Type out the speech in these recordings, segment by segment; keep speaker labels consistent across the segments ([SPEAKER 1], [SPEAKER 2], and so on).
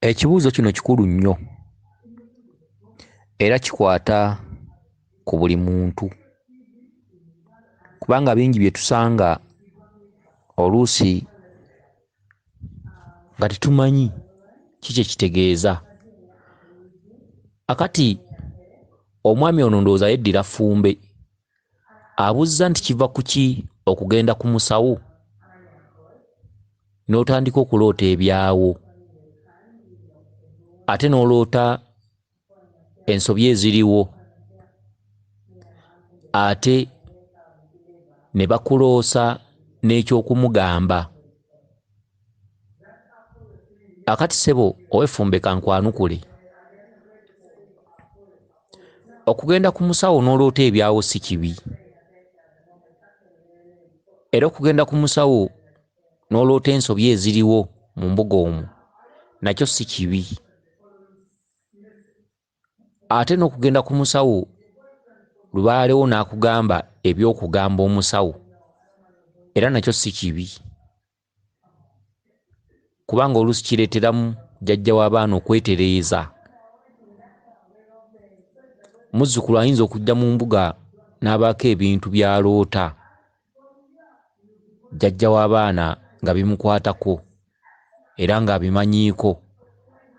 [SPEAKER 1] Ekibuuzo kino kikulu nnyo era kikwata ku buli muntu, kubanga bingi bye tusanga oluusi nga tetumanyi kiki ekitegeeza. Akati omwami ono ndowooza yeddira ffumbe, abuuza nti kiva ku ki okugenda ku musawo n'otandika okuloota ebyawo, ate n'oloota ensobi eziriwo, ate ne bakuloosa n'ekyokumugamba. Akati ssebo ow'effumbe kankwanukule, okugenda ku musawo n'oloota ebyawo si kibi, era okugenda ku musawo n'oloota ensobi eziriwo mu mbuga omwo nakyo si kibi, ate n'okugenda ku musawo lubaalewo n'akugamba eby'okugamba omusawo era nakyo si kibi, kubanga oluusi kireeteramu jjajja w'abaana okwetereeza. Muzzukulu ayinza okujja mu mbuga n'abaako ebintu by'aloota jjajja w'abaana nga bimukwatako era ng'abimanyiiko,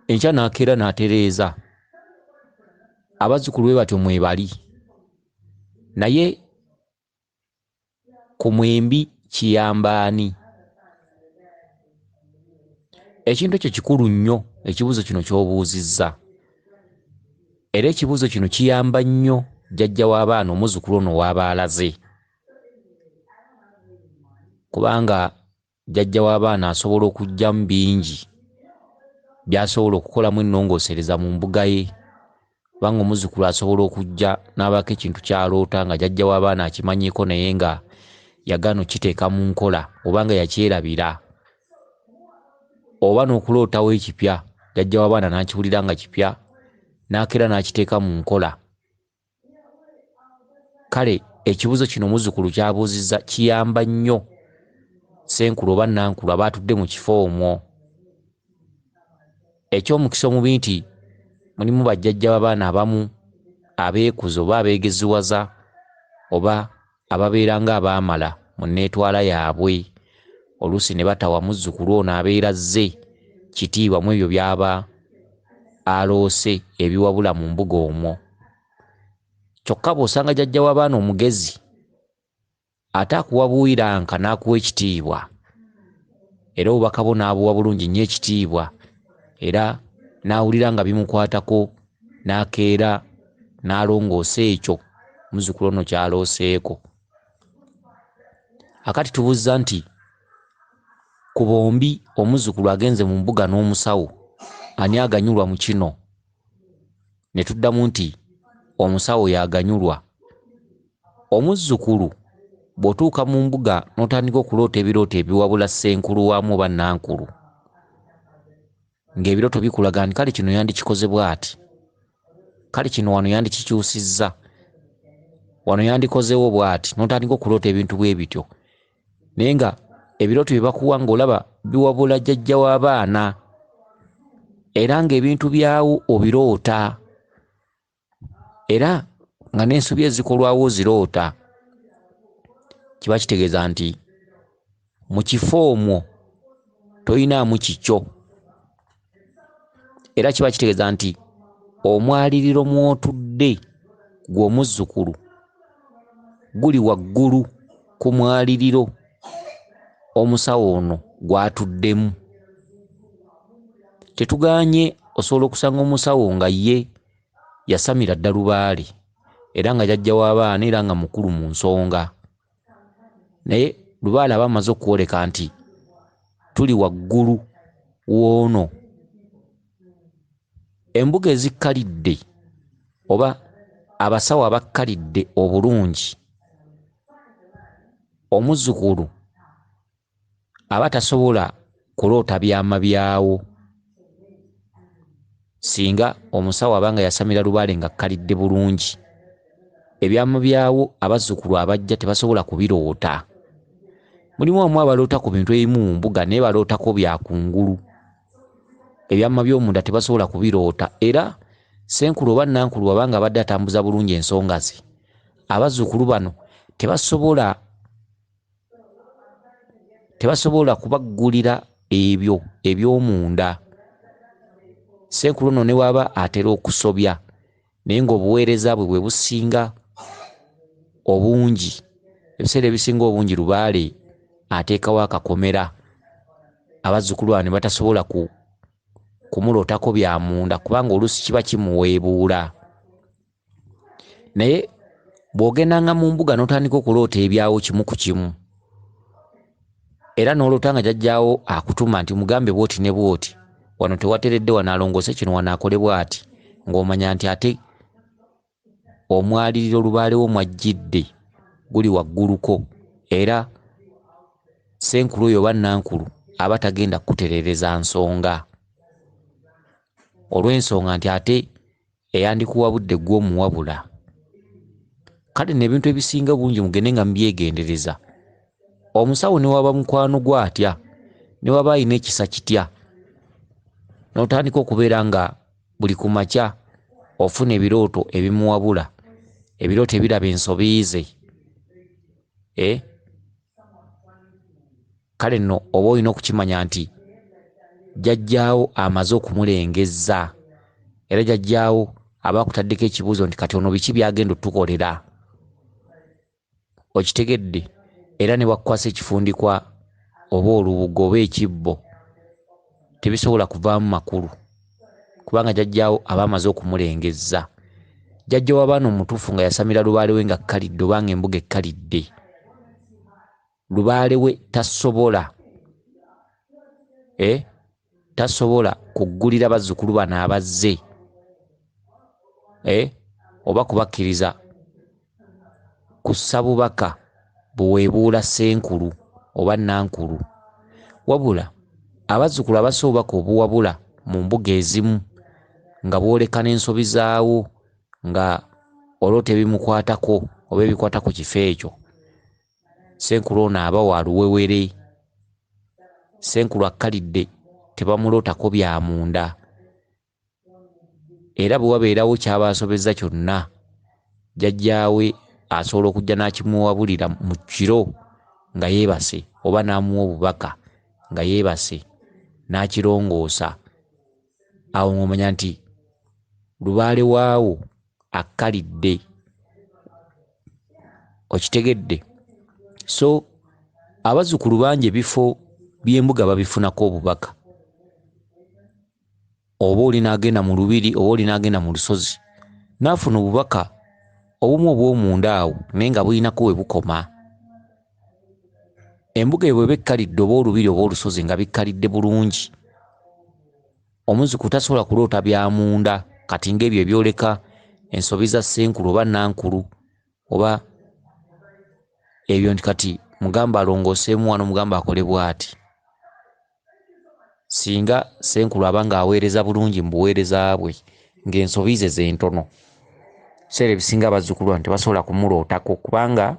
[SPEAKER 1] enkya n'akeera n'atereeza. Abazzukulu bwe batyo mwebali, naye ku mwembi kiyamba ani? Ekintu ekyo kikulu nnyo ekibuuzo kino ky'obuuzizza, era ekibuuzo kino kiyamba nnyo jjajja w'abaana omuzzukulu ono w'aba alaze, kubanga jjajja w'abaana asobola okuggyamu bingi by'asobola okukolamu ennongoosereza mu mbuga ye, kubanga omuzzukulu asobola okujja n'abaako ekintu ky'aloota nga jjajja w'abaana akimanyiiko naye nga yagaana okiteeka mu nkola oba nga yakyerabira, oba n'okulootawo ekipya jjajja w'abaana n'akiwulira nga kipya n'akeera n'akiteeka mu nkola. Kale ekibuuzo kino omuzzukulu ky'abuuzizza kiyamba nnyo ssenkulu oba nankulu aba atudde mu kifo omwo. Eky'omukisa omubi nti mulimu bajjajja b'abaana abamu abeekuza oba abeegeziwaza oba ababeera ng'abaamala mu nneetwala yaabwe, oluusi ne batawa muzzukulu ono abeera azze kitiibwa mu ebyo by'aba aloose ebiwabula mu mbuga omwo. Kyokka bw'osanga jjajja w'abaana omugezi ate akuwabuuyiranka n'akuwa ekitiibwa, era obubaka bwo n'abuwa bulungi nnyo ekitiibwa, era n'awulira nga bimukwatako n'akeera n'alongoosa ekyo muzzukulu ono ky'alooseeko. Akati tubuuza nti ku bombi omuzzukulu agenze mu mbuga n'omusawo ani aganyulwa mu kino? Ne tuddamu nti omusawo y'aganyulwa. Omuzzukulu bw'otuuka mu mbuga n'otandika okuloota ebirooto ebiwabula ssenkulu waamu oba nankulu, ng'ebirooto bikulaga nti kale kino yandikikoze bw'ati, kale kino wano yandikikyusizza, wano yandikozewo bw'ati, n'otandika okuloota ebintu bwe bityo, naye nga ebirooto bye bakuwa ng'olaba biwabula jjajja w'abaana era ng'ebintu byawo obiroota, era nga n'ensobi ezikolwawo oziroota, kiba kitegeeza nti mu kifo omwo toyinaamu kikyo, era kiba kitegeeza nti omwaliriro mw'otudde gwe omuzzukulu guli waggulu ku mwaliriro omusawo ono gw'atuddemu. Tetugaanye osobola okusanga omusawo nga ye yasamira dda lubaale era nga jjajja w'abaana era nga mukulu mu nsonga, naye lubaale aba amaze okwoleka nti tuli waggulu w'ono. Embuga ezikkalidde oba abasawo abakkalidde obulungi, omuzzukulu aba tasobola kuloota byama byawo singa omusawo abanga yasamira lubaale nga kkalidde bulungi. Ebyama byawo abazzukulu abajja tebasobola kubiroota. Mulimu abamu abaloota ku bintu ebimu mu mbuga naye balootako bya kungulu. ebyama by'omunda tebasobola kubiroota. Era senkulu oba nankulu abanga abadde atambuza bulungi ensonga ze, abazzukulu bano tebasobola kubaggulira ebyo eby'omunda. Senkulu nno ne waba atera okusobya naye ng'obuweereza bwe businga obungi, ebiseera ebisinga obungi Lubaale ateekawo akakomera, abazzukulu bano ne batasobola kumulootako bya munda kubanga oluusi kiba kimuweebuula. Naye bw'ogendanga mu mbuga n'otandika okuloota ebyawo kimu ku kimu, era n'oloota nga jjajjaawo akutuma nti mugambe bw'oti ne bw'oti, wano tewateredde, wano alongoose kino, wano akole bw'ati, ng'omanya nti ate omwaliriro Lubaale wo mwajjidde guli wagguluko, era senkulu oyo oba nankulu aba tagenda kukutereereza nsonga olw'ensonga nti ate eyandikuwabudde ggwe omuwabula. Kale n'ebintu ebisinga bungi mugende nga mubyegendereza. Omusawo ne waba mukwano gwe atya, ne waba alina ekisa kitya, n'otandika okubeera nga buli ku makya ofuna ebirooto ebimuwabula, ebirooto ebiraba ensobi ze, kale nno oba olina okukimanya nti jjajjaawo amaze okumulengezza, era jjajjaawo aba akutaddeko ekibuuzo nti kati ono biki byagenda otukolera. Okitegedde? Era ne wakwasa ekifundikwa oba olubugo oba ekibbo, tebisobola kuvaamu makulu kubanga jjajjaawo aba amaze okumulengezza. Jjajja w'abaana omutuufu nga yasamira Lubaale we nga kkalidde oba nga embuga ekkalidde, Lubaale we tasobola kuggulira bazzukulu bano abazze, oba kubakkiriza kussa bubaka buweebuula senkulu oba nankulu. Wabula abazzukulu abassa obubaka obuwabula mu mbuga ezimu nga bwoleka n'ensobi zaawo, nga oloota ebimukwatako oba ebikwata ku kifo ekyo, senkulu ono aba wa luwewere. Senkulu akkalidde tebamulootako bya munda, era bwe wabeerawo kyaba asobezza kyonna, jjajjaawe asobola okujja n'akimuwabulira mu kiro nga yeebase, oba n'amuwa obubaka nga yeebase, n'akirongoosa. Awo ng'omanya nti Lubaale waawo akkalidde. Okitegedde? So abazzukulu bangi ebifo by'embuga babifunako obubaka, oba oli n'agenda mu lubiri oba oli n'agenda mu lusozi n'afuna obubaka obumu obw'omunda awo naye nga bulinako we bukoma. Embuga eyo bw'eba ekkalidde oba olubiri oba olusozi nga bikkalidde bulungi, omuzzukulu tasobola kuloota bya munda kati ng'ebyo ebyoleka ensobi za senkulu oba nankulu, oba ebyo nti kati mugamba alongooseemu wano, mugamba akole bw'ati. Singa senkulu aba ng'aweereza bulungi mu buweereza bwe ng'ensobi ze zentono, ebiseera ebisinga abazzukulu bano tebasobola kumulootako kubanga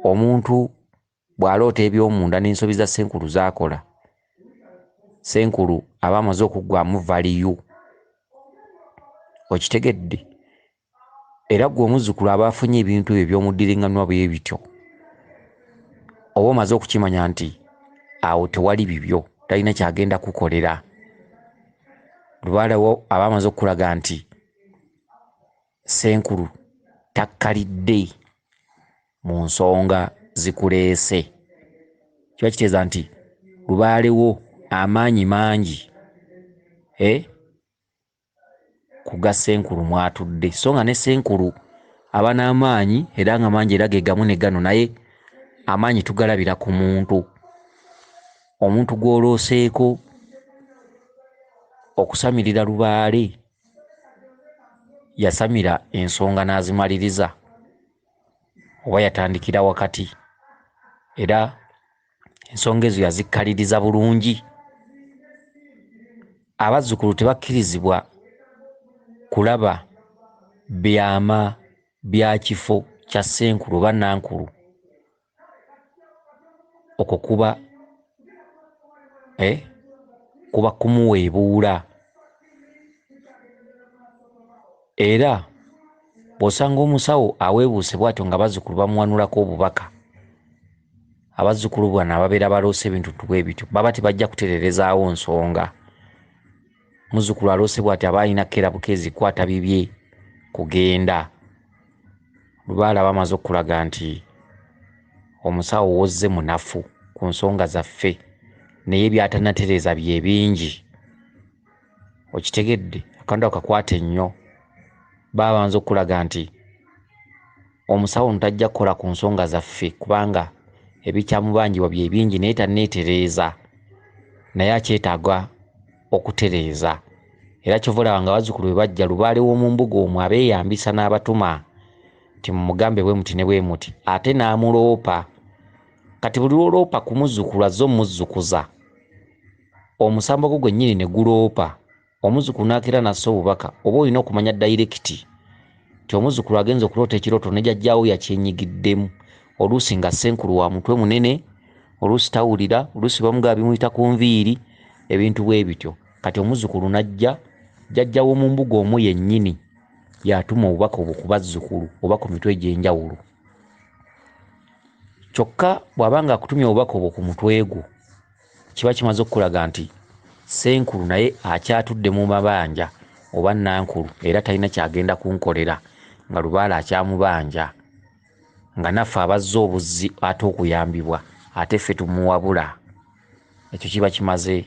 [SPEAKER 1] omuntu bw'aloota eby'omunda n'ensobi za senkulu z'akola, senkulu aba amaze okuggwamu valiyu. Okitegedde? Era gwe omuzzukulu aba afunye ebintu ebyo eby'omuddiringanwa bwe bityo, oba omaze okukimanya nti awo tewali bibyo, talina kyagenda kukolera. Lubaale wo aba amaze okukulaga nti senkulu takkalidde mu nsonga zikuleese. Kiba kitegeeza nti Lubaale wo amaanyi mangi ku ga senkulu mwatudde, so nga ne senkulu aba n'amaanyi era nga mangi era ge gamu ne gano, naye amaanyi tugalabira ku muntu. Omuntu gw'olooseeko okusamirira Lubaale, yasamira ensonga n'azimaliriza oba yatandikira wakati, era ensonga ezo yazikkaliriza bulungi. Abazzukulu tebakkirizibwa kulaba byama bya kifo kya senkulu oba nankulu, okwo kuba kuba kumuweebuula. Era bw'osanga omusawo aweebuuse bw'atyo nga bazzukulu bamuwanulako obubaka, abazzukulu bano ababeera baloose ebintu bwe bityo baba tebajja kutererezaawo nsonga. Muzzukulu aloose bw'atyo aba alina kera bukeezi kwata bibye kugenda. Lubaala bamaze okulaga nti omusawo wozze munafu ku nsonga zaffe, naye by'atanatereeza bye bingi. Okitegedde? Akantu ako kakwate nnyo. Baba bamaze okulaga nti omusawo ntajja kukola ku nsonga zaffe kubanga ebikyamubanjibwa bye bingi naye tanneetereeza, naye akyetaaga okutereeza. Era kyova olaba nga bazzukulu bwe bajja lubaale w'omu mbuga omwo abeeyambisa n'abatuma nti mumugambe bwe muti ne bwe muti, ate n'amuloopa. Kati buli lwoloopa ku muzzukulu azze omuzzukuza, omusambo gwo gwennyini ne guloopa, omuzzukulu n'akeera nassa obubaka, oba olina okumanya dayirekiti nti omuzzukulu agenza okuloota ekirooto ne jjajjaawo yakyenyigiddemu. Oluusi nga Ssenkulu wa mutwe munene, oluusi tawulira, oluusi bamugaba bimuyita ku nviiri, ebintu bwe bityo. Kati omuzzukulu n'ajja, jjajja w'omu mbuga omwo yennyini y'atuma obubaka obwo ku bazzukulu oba ku mitwe egy'enjawulo. Kyokka bw'aba nga akutumye obubaka obwo ku mutwe gwo, kiba kimaze okukulaga nti Ssenkulu naye akyatudde mu mabanja oba Nankulu, era talina kyagenda kunkolera nga Lubaale akyamubanja, nga naffe abazze obuzzi ate okuyambibwa ate ffe tumuwabula. Ekyo kiba kimaze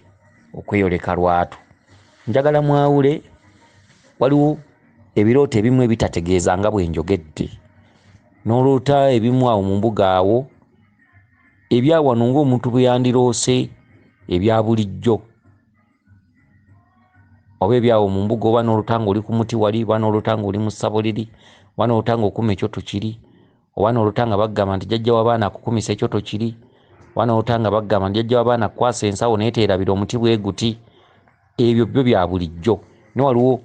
[SPEAKER 1] okweyoleka lwatu. Njagala mwawule, waliwo ebirooto ebimu ebitategeeza nga bwe njogedde, n'oloota ebimu awo mu mbuga awo ebyawano ng'omuntu bwe yandiroose ebya bulijjo, oba ebyawo mu mbuga, oba n'oloota ng'oli ku muti wali, oba n'oloota ng'oli mu ssabo liri, oba n'oloota ng'okuma ekyoto kiri, oba n'oloota nga bagamba nti jjajja w'abaana akukumisa ekyoto kiri, oba n'oloota nga bagamba nti jjajja w'abaana akukwasa ensawo naye teerabira omuti bwe guti. Ebyo byo bya bulijjo. Ne waliwo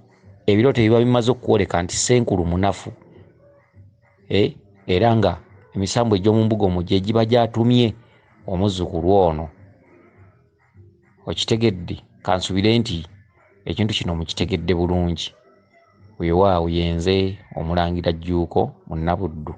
[SPEAKER 1] ebirooto ebiba bimaze okukwoleka nti Ssenkulu munafu, era nga emisambo egy'omu mbuga omwo gye giba gy'atumye omuzzukulu ono. Okitegedde? Kansubire nti ekintu kino mukitegedde bulungi. Weewaawo yenze Omulangira Jjuuko Munabuddu.